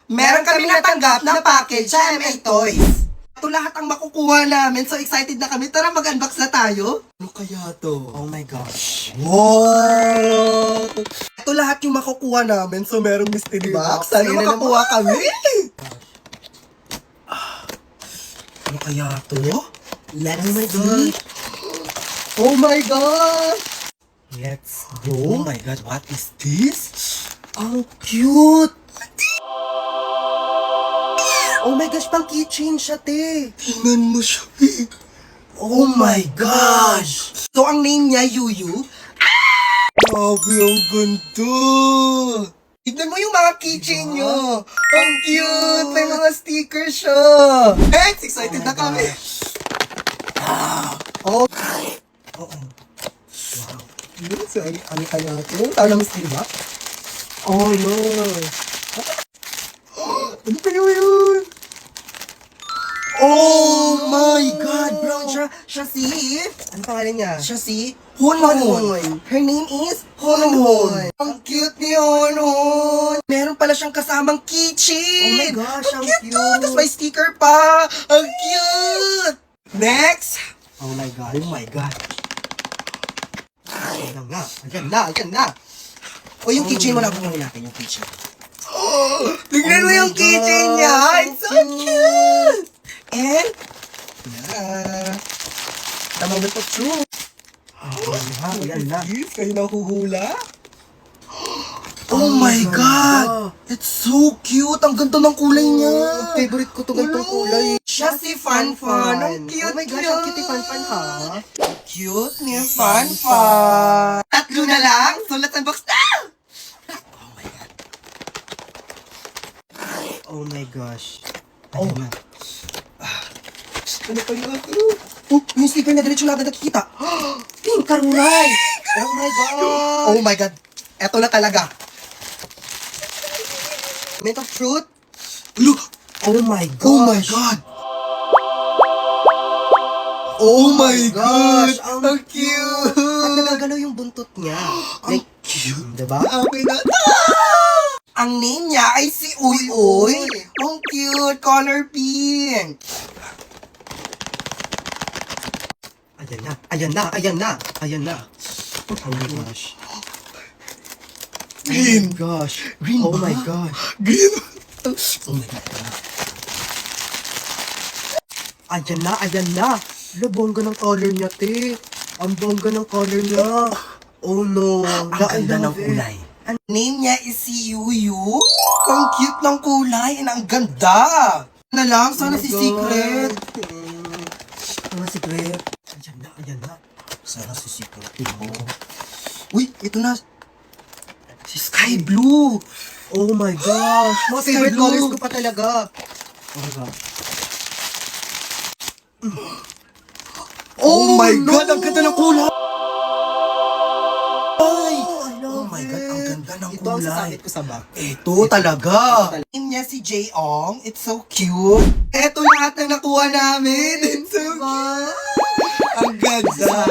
meron kami natanggap na package sa MA Toys. Ito lahat ang makukuha namin. So excited na kami. Tara, mag-unbox na tayo. Ano kaya to? Oh my gosh. Wow! Ito lahat yung makukuha namin. So merong mystery box. Sana makakuha kami. Ano kaya to? Let's see. Oh my God! Let's go. Oh my God, what is this? Ang cute! Oh my gosh, pang keychain siya, te. Tingnan mo siya, eh. Oh my gosh! So, ang name niya, Yuyu. Grabe, ang ganda! Tignan mo yung mga keychain nyo. Ang cute! May mga stickers siya. Hey, excited na kami. Oh. Oo. Wow. So, ano kaya ito? Tala mo sila ba? Oh no. Ano kaya yun? Oh my God! Brown siya. Siya si... Ano pangalan niya? Siya si... Honhon. Her name is Honhon. Ang cute ni Honhon. Meron pala siyang kasamang keychain. Oh my gosh, ang cute. Tapos may sticker pa. Ang cute. Next. Oh my God. Oh my God. Ayan na. Ayan na. Ayan na. O yung keychain mo na. Kunin natin yung keychain. Tignan mo yung keychain niya. It's so cute. And, tama ba ito? True. Ayan na. Kayo nahuhula? Oh my God! It's so cute! Ang ganda ng kulay niya! Favorite ko itong ganitong kulay. Siya si Fanfan. Ang cute. Oh my gosh, ang cute ni Fanfan, ha? Cute ni Fanfan. Tatlo na lang? So let's unbox na! Oh my God. Oh my gosh. Oh. Ano pa yung ako? Oh, yung sticker na diretso natin nakikita. Pink karuray! Oh my God! Oh my God! Eto na talaga. Mint of fruit? Look! Oh my God! Oh my God! Oh my God! Ang cute! At nagagalaw yung buntot niya. Like, cute. Diba? Okay na. Ang name niya ay si Uy Uy. Ang cute! Color pink. Ayan na, ayan na, ayan na, ayan na. Oh my gosh. Green. Oh my gosh. Green oh my God. Green. Oh my God. Ayan na, ayan na. Ang bongga ng color niya, te. Ang bongga ng color niya. Oh no. Ang ganda ng kulay. Ang name niya is si Yuyu. Ang cute ng kulay. Ang ganda. Na lang, sana si Secret. Sana si Secret. Ayan na, ayan na. Sana si Secret. Uy, ito na. Si Sky Blue. Oh my gosh. Mga favorite colors ko pa talaga. Oh my God. Oh my God, ang ganda ng kulay. Oh my God, ang ganda ng kulay. Ito ang sasakit ko sa back. Ito talaga. Name niya si Jayong. It's so cute. Ito lahat na nakuha namin. It's so cute. Ang ganda.